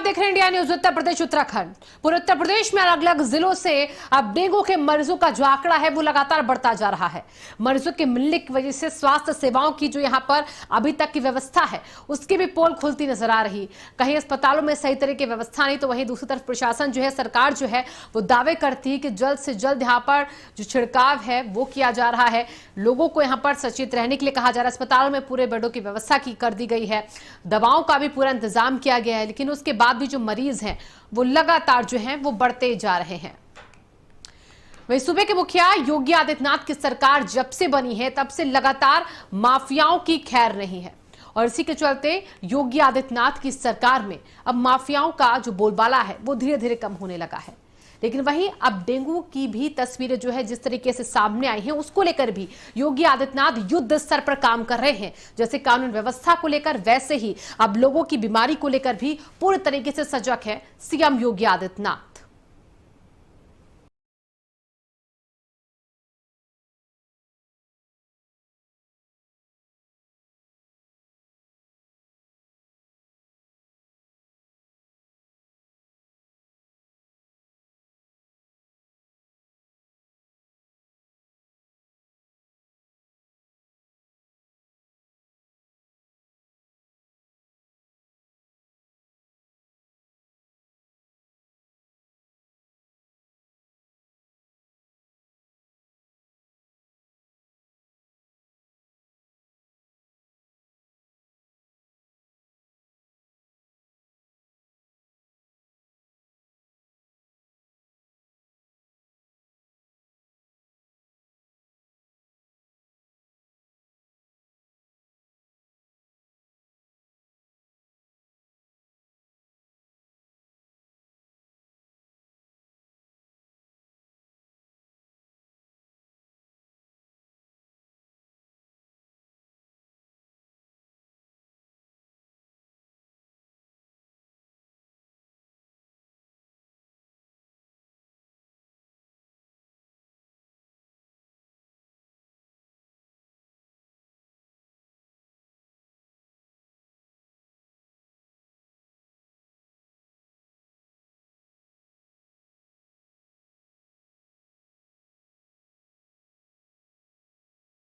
देख रहे हैं इंडिया न्यूज। उत्तर प्रदेश उत्तराखंड पूरे उत्तर प्रदेश में अलग अलग जिलों से अब डेंगू के मरीजों का जो आंकड़ा है वो लगातार बढ़ता जा रहा है। मरीजों के मिलने की वजह से स्वास्थ्य सेवाओं की जो यहाँ पर अभी तक की व्यवस्था है उसकी भी पोल खुलती नजर आ रही। कहीं अस्पतालों में सही तरह की व्यवस्था नहीं तो वहीं दूसरी तरफ प्रशासन जो है, सरकार जो है वो दावे करती है कि जल्द से जल्द यहाँ पर जो छिड़काव है वो किया जा रहा है। लोगों को यहाँ पर सचेत रहने के लिए कहा जा रहा है। अस्पतालों में पूरे बेडों की व्यवस्था कर दी गई है, दवाओं का भी पूरा इंतजाम किया गया है, लेकिन उसके बाद भी जो मरीज हैं वो लगातार जो हैं वो बढ़ते जा रहे हैं। वहीं सूबे के मुखिया योगी आदित्यनाथ की सरकार जब से बनी है तब से लगातार माफियाओं की खैर नहीं है और इसी के चलते योगी आदित्यनाथ की सरकार में अब माफियाओं का जो बोलबाला है वो धीरे धीरे कम होने लगा है। लेकिन वहीं अब डेंगू की भी तस्वीरें जो है जिस तरीके से सामने आई हैं उसको लेकर भी योगी आदित्यनाथ युद्ध स्तर पर काम कर रहे हैं। जैसे कानून व्यवस्था को लेकर वैसे ही अब लोगों की बीमारी को लेकर भी पूरे तरीके से सजग है सीएम योगी आदित्यनाथ।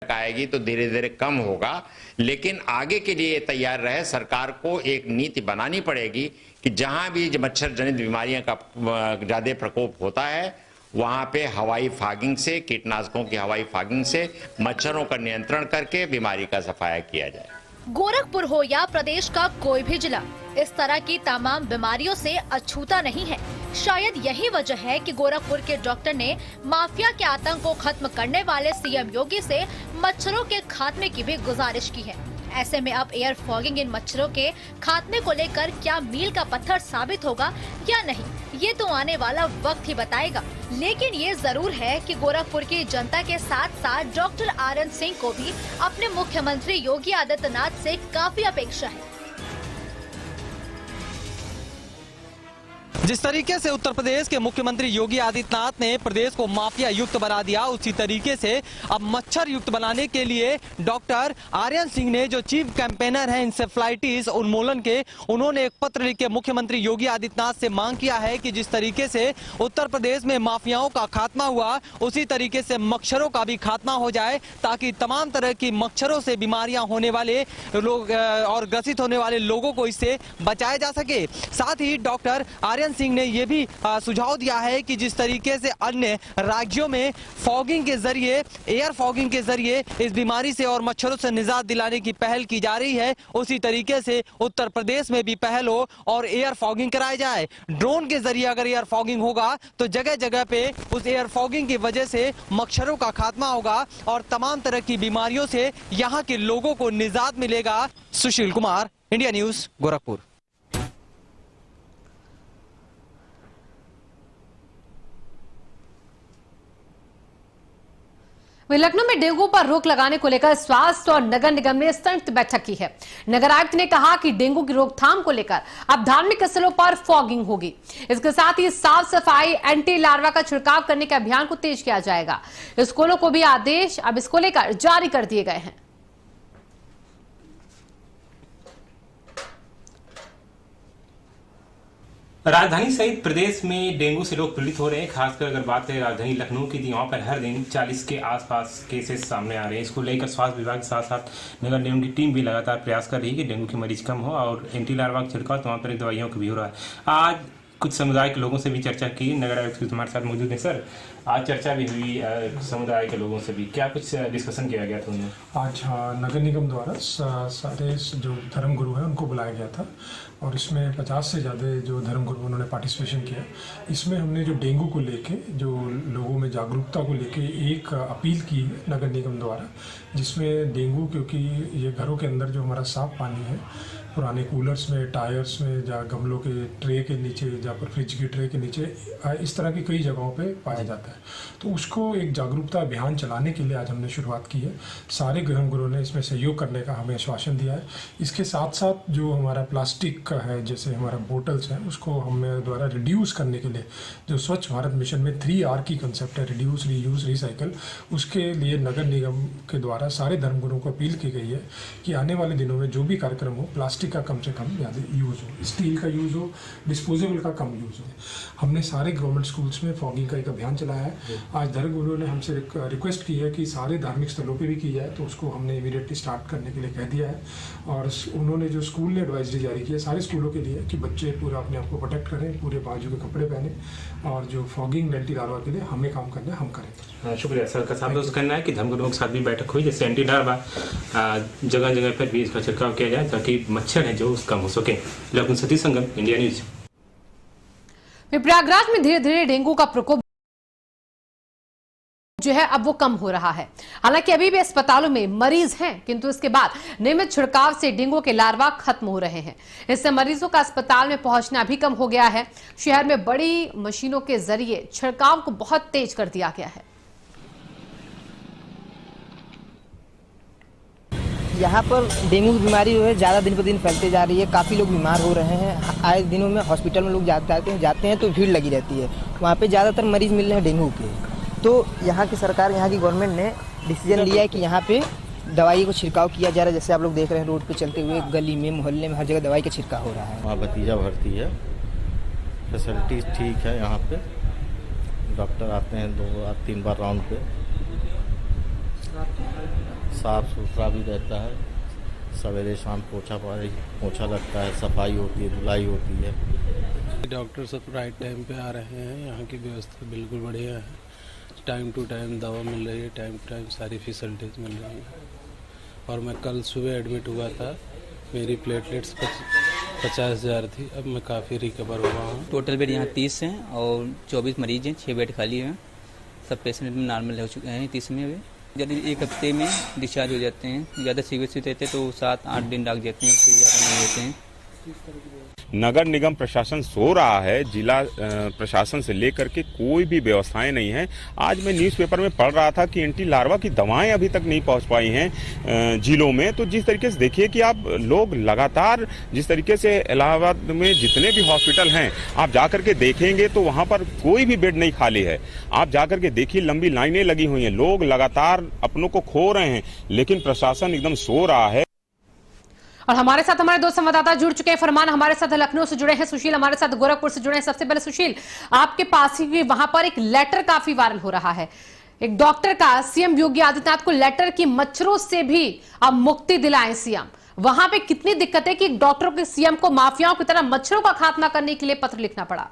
आएगी तो धीरे धीरे कम होगा, लेकिन आगे के लिए तैयार रहे। सरकार को एक नीति बनानी पड़ेगी कि जहां भी मच्छर जनित बीमारियां का ज्यादा प्रकोप होता है वहां पे हवाई फागिंग से, कीटनाशकों की हवाई फागिंग से मच्छरों का नियंत्रण करके बीमारी का सफाया किया जाए। गोरखपुर हो या प्रदेश का कोई भी जिला इस तरह की तमाम बीमारियों से अछूता नहीं है। शायद यही वजह है कि गोरखपुर के डॉक्टर ने माफिया के आतंक को खत्म करने वाले सीएम योगी से मच्छरों के खात्मे की भी गुजारिश की है। ऐसे में अब एयर फॉगिंग इन मच्छरों के खात्मे को लेकर क्या मील का पत्थर साबित होगा या नहीं, ये तो आने वाला वक्त ही बताएगा। लेकिन ये जरूर है कि गोरखपुर की जनता के साथ साथ डॉक्टर आर्यन सिंह को भी अपने मुख्यमंत्री योगी आदित्यनाथ से काफी अपेक्षा है। जिस तरीके से उत्तर प्रदेश के मुख्यमंत्री योगी आदित्यनाथ ने प्रदेश को माफिया युक्त बना दिया, उसी तरीके से अब मच्छर युक्त बनाने के लिए डॉक्टर आर्यन सिंह ने, जो चीफ कैंपेनर हैं इंसेफ्लाइटिस उन्मूलन के, उन्होंने एक पत्र लिख के मुख्यमंत्री योगी आदित्यनाथ से मांग किया है कि जिस तरीके से उत्तर प्रदेश में माफियाओं का खात्मा हुआ उसी तरीके से मच्छरों का भी खात्मा हो जाए, ताकि तमाम तरह की मच्छरों से बीमारियां होने वाले लोग और ग्रसित होने वाले लोगों को इससे बचाया जा सके। साथ ही डॉक्टर आर्यन सिंह ने यह भी सुझाव दिया है कि जिस तरीके से अन्य राज्यों में फॉगिंग के जरिए, एयर फॉगिंग के जरिए इस बीमारी से और मच्छरों से निजात दिलाने की पहल की जा रही है, उसी तरीके से उत्तर प्रदेश में भी पहल हो और एयर फॉगिंग कराई जाए। ड्रोन के जरिए अगर एयर फॉगिंग होगा तो जगह जगह पे उस एयर फॉगिंग की वजह से मच्छरों का खात्मा होगा और तमाम तरह की बीमारियों से यहाँ के लोगों को निजात मिलेगा। Sushil Kumar, India news, Gorakhpur. लखनऊ में डेंगू पर रोक लगाने को लेकर स्वास्थ्य और नगर निगम ने संयुक्त बैठक की है। नगर आयुक्त ने कहा कि डेंगू की रोकथाम को लेकर अब धार्मिक स्थलों पर फॉगिंग होगी। इसके साथ ही साफ सफाई, एंटी लार्वा का छिड़काव करने के अभियान को तेज किया जाएगा। स्कूलों को भी आदेश अब इसको लेकर जारी कर दिए गए हैं। राजधानी सहित प्रदेश में डेंगू से लोग पीड़ित हो रहे हैं। खासकर अगर बात करें राजधानी लखनऊ की, वहाँ पर हर दिन 40 के आसपास केसेस सामने आ रहे हैं। इसको लेकर स्वास्थ्य विभाग के साथ साथ नगर निगम की टीम भी लगातार प्रयास कर रही है कि डेंगू के मरीज कम हो और एंटी लार्वा का छिड़काव तमाम तरह की दवाइयों का भी हो रहा है। आज कुछ समुदाय के लोगों से भी चर्चा की, नगर आयुक्त हमारे साथ मौजूद है। सर, आज चर्चा भी हुई समुदाय के लोगों से भी, क्या कुछ डिस्कशन किया गया था उन्हें? आज नगर निगम द्वारा सारे जो धर्मगुरु हैं उनको बुलाया गया था और इसमें 50 से ज़्यादा जो धर्मगुरु उन्होंने पार्टिसिपेशन किया। इसमें हमने जो डेंगू को लेके, जो लोगों में जागरूकता को लेके एक अपील की है नगर निगम द्वारा, जिसमें डेंगू, क्योंकि ये घरों के अंदर जो हमारा साफ पानी है, पुराने कूलर्स में, टायर्स में, या गमलों के ट्रे के नीचे, जहाँ पर फ्रिज की ट्रे के नीचे, इस तरह की कई जगहों पे पाया जाता है। तो उसको एक जागरूकता अभियान चलाने के लिए आज हमने शुरुआत की है। सारे धर्मगुरुओं ने इसमें सहयोग करने का हमें आश्वासन दिया है। इसके साथ साथ जो हमारा प्लास्टिक का है, जैसे हमारा बोटल्स हैं, उसको हमें द्वारा रिड्यूस करने के लिए, जो स्वच्छ भारत मिशन में 3R की कंसेप्ट है, रिड्यूस, रीयूज, रिसाइकल, उसके लिए नगर निगम के द्वारा सारे धर्मगुरुओं को अपील की गई है कि आने वाले दिनों में जो भी कार्यक्रम हो, प्लास्टिक का कम से कम यूज़ हो, स्टील का यूज़ हो, डिस्पोजेबल का कम यूज़ हो। हमने सारे गवर्नमेंट स्कूल्स में फॉगिंग का एक अभियान चलाया है। आज धर्मगुरुओं ने हमसे रिक्वेस्ट की है कि सारे धार्मिक स्थलों पे भी की जाए, तो उसको हमने इमीडिएटली स्टार्ट करने के लिए कह दिया है। और उन्होंने जो स्कूल ने एडवाइजरी जारी की है सारे स्कूलों के लिए कि बच्चे पूरा अपने आप को प्रोटेक्ट करें, पूरे बाजू के कपड़े पहने, और जो फॉगिंग एंटी लार्वा के लिए हमें काम करना है, हम करें। शुक्रिया सर का साथ दोस्त करना है कि धर्मगुरुओं के साथ भी बैठक हुई, जैसे एंटी लार्वा जगह जगह पर भी इसका छिड़काव किया जाए ताकि मच्छर है जो कम हो सके। लखनऊ सतीश संगम, इंडिया न्यूज। प्रयागराज में धीरे धीरे डेंगू का प्रकोप जो है अब वो कम हो रहा है। हालांकि अभी भी अस्पतालों में मरीज हैं, किंतु इसके बाद नियमित छिड़काव से डेंगू के लार्वा खत्म हो रहे हैं। इससे मरीजों का अस्पताल में पहुंचना भी कम हो गया है। शहर में बड़ी मशीनों के जरिए छिड़काव को बहुत तेज कर दिया गया है। यहाँ पर डेंगू की बीमारी जो है ज़्यादा दिन पर दिन फैलते जा रही है। काफ़ी लोग बीमार हो रहे हैं। आए दिनों में हॉस्पिटल में लोग जाते हैं तो भीड़ लगी रहती है। वहाँ पे ज़्यादातर मरीज मिल रहे हैं डेंगू के। तो यहाँ की सरकार, यहाँ की गवर्नमेंट ने डिसीजन लिया है कि यहाँ पे दवाई को छिड़काव किया जा रहा है। जैसे आप लोग देख रहे हैं रोड पे चलते हुए, गली में, मोहल्ले में, हर जगह दवाई का छिड़काव हो रहा है। वहाँ भतीजा भर्ती है, फैसिलिटीज ठीक है। यहाँ पे डॉक्टर आते हैं 2-3 बार राउंड पे, साफ सुथरा भी रहता है। सवेरे शाम पोछा लगता है, सफाई होती है, धुलाई होती है। डॉक्टर सब राइट टाइम पे आ रहे हैं। यहाँ की व्यवस्था बिल्कुल बढ़िया है। टाइम टू टाइम दवा मिल रही है, टाइम टू टाइम सारी फैसिलिटीज मिल रही है। और मैं कल सुबह एडमिट हुआ था, मेरी प्लेटलेट्स 50,000 थी, अब मैं काफ़ी रिकवर हुआ हूँ। टोटल बेड यहाँ 30 हैं और 24 मरीज हैं, 6 बेड खाली हैं। सब पेशेंट नॉर्मल हो चुके हैं 30 में। अभी यदि 1 हफ्ते में डिस्चार्ज हो जाते हैं, ज़्यादा सीरियस रहते हैं तो 7-8 दिन लग जाते हैं, उससे ज़्यादा नहीं होते हैं। नगर निगम प्रशासन सो रहा है, जिला प्रशासन से लेकर के कोई भी व्यवस्थाएं नहीं है। आज मैं न्यूज़पेपर में पढ़ रहा था कि एंटी लार्वा की दवाएं अभी तक नहीं पहुंच पाई हैं जिलों में। तो जिस तरीके से देखिए कि आप लोग लगातार, जिस तरीके से इलाहाबाद में जितने भी हॉस्पिटल हैं आप जाकर के देखेंगे तो वहां पर कोई भी बेड नहीं खाली है। आप जाकर के देखिए, लंबी लाइनें लगी हुई हैं, लोग लगातार अपनों को खो रहे हैं, लेकिन प्रशासन एकदम सो रहा है। और हमारे साथ हमारे 2 संवाददाता जुड़ चुके हैं। फरमान हमारे साथ लखनऊ से जुड़े हैं, सुशील हमारे साथ गोरखपुर से जुड़े हैं। सबसे पहले सुशील, आपके पास ही वहां पर एक लेटर काफी वायरल हो रहा है, एक डॉक्टर का, सीएम योगी आदित्यनाथ को लेटर की मच्छरों से भी अब मुक्ति दिलाएं सीएम। वहां पे कितनी दिक्कत है कि डॉक्टरों के सीएम को माफियाओं की तरह मच्छरों का खात्मा करने के लिए पत्र लिखना पड़ा।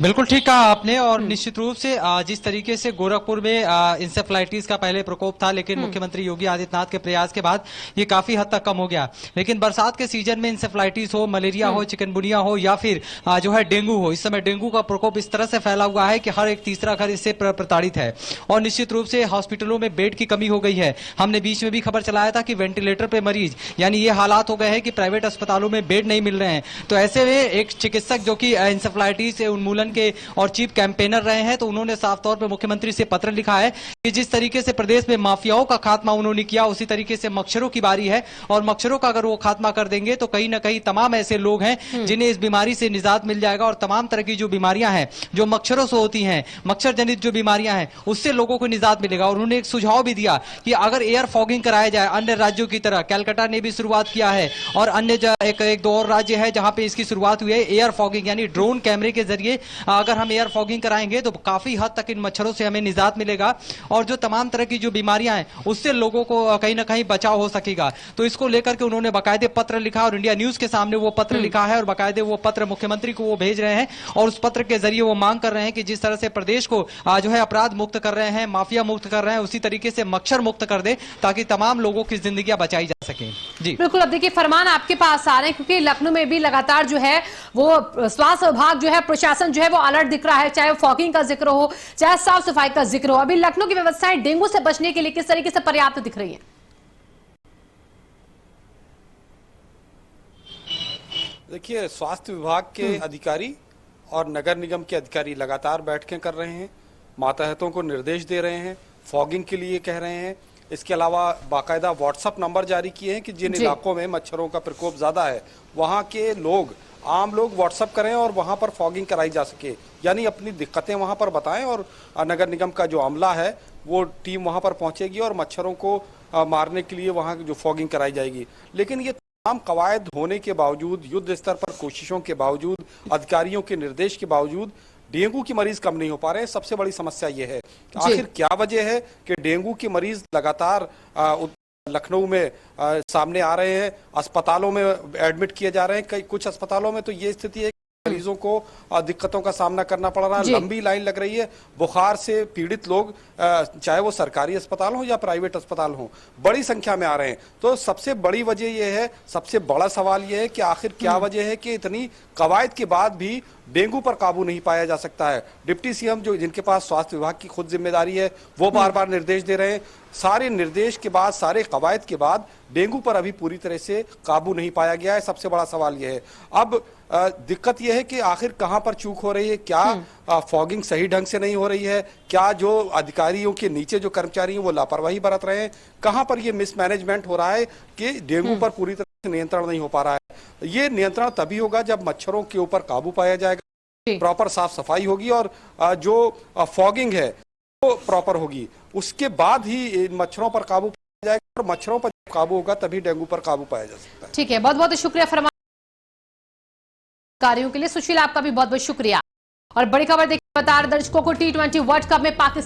बिल्कुल ठीक कहा आपने। और निश्चित रूप से जिस तरीके से गोरखपुर में इंसेफ्लाइटिस का पहले प्रकोप था, लेकिन मुख्यमंत्री योगी आदित्यनाथ के प्रयास के बाद ये काफी हद तक कम हो गया। लेकिन बरसात के सीजन में इंसेफ्लाइटिस हो, मलेरिया हो, चिकनगुनिया हो या फिर जो है डेंगू हो, इस समय डेंगू का प्रकोप इस तरह से फैला हुआ है कि हर एक तीसरा घर इससे प्रताड़ित है। और निश्चित रूप से हॉस्पिटलों में बेड की कमी हो गई है। हमने बीच में भी खबर चलाया था कि वेंटिलेटर पे मरीज, यानी ये हालात हो गए हैं कि प्राइवेट अस्पतालों में बेड नहीं मिल रहे हैं। तो ऐसे में एक चिकित्सक जो कि इंसेफ्लाइटिस उन्मूलन संगठन के और चीफ कैंपेनर रहे हैं, तो उन्होंने साफ तौर पर मुख्यमंत्री से पत्र लिखा है कि जिस तरीके से प्रदेश में माफियाओं का खात्मा उन्होंने किया, उसी तरीके से मच्छरों की बारी है और मच्छरों का अगर वो खात्मा कर देंगे तो कहीं ना कहीं तमाम ऐसे लोग हैं जिन्हें इस बीमारी से निजात मिल जाएगा और तमाम तरह की जो बीमारियां हैं जो मच्छरों से होती हैं, मच्छर जनित जो बीमारियां हैं, उससे लोगों को निजात मिलेगा। और उन्होंने एक सुझाव भी दिया कि अगर एयर फॉगिंग कराया जाए अन्य राज्यों की तरह, कलकत्ता ने भी शुरुआत किया है और अन्य एक दो और राज्य है जहां पे इसकी शुरुआत हुई है, एयर फॉगिंग यानी ड्रोन कैमरे के जरिए अगर हम एयर फॉगिंग कराएंगे तो काफी हद तक इन मच्छरों से हमें निजात मिलेगा और जो तमाम तरह की जो बीमारियां हैं उससे लोगों को कहीं ना कहीं बचाव हो सकेगा। तो इसको लेकर के उन्होंने बाकायदे पत्र लिखा और इंडिया न्यूज के सामने वो पत्र लिखा है और बाकायदे वो पत्र मुख्यमंत्री को वो भेज रहे हैं और उस पत्र के जरिए वो मांग कर रहे हैं कि जिस तरह से प्रदेश को जो है अपराध मुक्त कर रहे हैं, माफिया मुक्त कर रहे हैं, उसी तरीके से मच्छर मुक्त कर दे ताकि तमाम लोगों की जिंदगियां बचाई जा सके। जी बिल्कुल, अब देखिए फरमान आपके पास आ रहे हैं क्योंकि लखनऊ में भी लगातार जो है वो स्वास्थ्य विभाग जो है, प्रशासन जो है वो अलर्ट दिख रहा है, चाहे वो फॉगिंग का जिक्र हो चाहे साफ सफाई का जिक्र हो। अभी लखनऊ की व्यवस्थाएं डेंगू से बचने के लिए किस तरीके से पर्याप्त दिख रही है? देखिए, स्वास्थ्य विभाग के अधिकारी और नगर निगम के अधिकारी लगातार बैठकें कर रहे हैं, मातहतों को निर्देश दे रहे हैं, फॉगिंग के लिए कह रहे हैं। इसके अलावा बाकायदा व्हाट्सएप नंबर जारी किए हैं कि जिन इलाकों में मच्छरों का प्रकोप ज्यादा है वहां के लोग, आम लोग व्हाट्सएप करें और वहां पर फॉगिंग कराई जा सके, यानी अपनी दिक्कतें वहां पर बताएं और नगर निगम का जो अमला है वो टीम वहां पर पहुंचेगी और मच्छरों को मारने के लिए वहां जो फॉगिंग कराई जाएगी। लेकिन ये तमाम कवायद होने के बावजूद, युद्ध स्तर पर कोशिशों के बावजूद, अधिकारियों के निर्देश के बावजूद डेंगू के मरीज कम नहीं हो पा रहे हैं। सबसे बड़ी समस्या ये है आखिर क्या वजह है कि डेंगू के मरीज लगातार लखनऊ में सामने आ रहे हैं, अस्पतालों में एडमिट किए जा रहे हैं। कुछ अस्पतालों में तो ये स्थिति है मरीजों को दिक्कतों का सामना करना पड़ रहा है, लंबी लाइन लग रही है। बुखार से पीड़ित लोग चाहे वो सरकारी अस्पताल हो या प्राइवेट अस्पताल हो, बड़ी संख्या में आ रहे हैं। तो सबसे बड़ी वजह यह है, सबसे बड़ा सवाल यह है कि आखिर क्या वजह है कि इतनी कवायद के बाद भी डेंगू पर काबू नहीं पाया जा सकता है। डिप्टी सीएम जो जिनके पास स्वास्थ्य विभाग की खुद जिम्मेदारी है वो बार बार निर्देश दे रहे हैं। सारे निर्देश के बाद, सारे कवायद के बाद डेंगू पर अभी पूरी तरह से काबू नहीं पाया गया है। सबसे बड़ा सवाल यह है। अब दिक्कत यह है कि आखिर कहां पर चूक हो रही है, क्या फॉगिंग सही ढंग से नहीं हो रही है, क्या जो अधिकारियों के नीचे जो कर्मचारी हैं वो लापरवाही बरत रहे हैं, कहां पर ये मिसमैनेजमेंट हो रहा है कि डेंगू पर पूरी तरह से नियंत्रण नहीं हो पा रहा है। ये नियंत्रण तभी होगा जब मच्छरों के ऊपर काबू पाया जाएगा, प्रॉपर साफ सफाई होगी और जो फॉगिंग है वो प्रॉपर होगी। उसके बाद ही इन मच्छरों पर काबू पाया जाएगा और मच्छरों पर काबू होगा तभी डेंगू पर काबू पाया जा सकता है। ठीक है, बहुत बहुत शुक्रिया फरमान कार्यों के लिए। सुशील, आपका भी बहुत बहुत शुक्रिया। और बड़ी खबर देखिए, लगातार दर्शकों को T20 वर्ल्ड कप में पाकिस्तान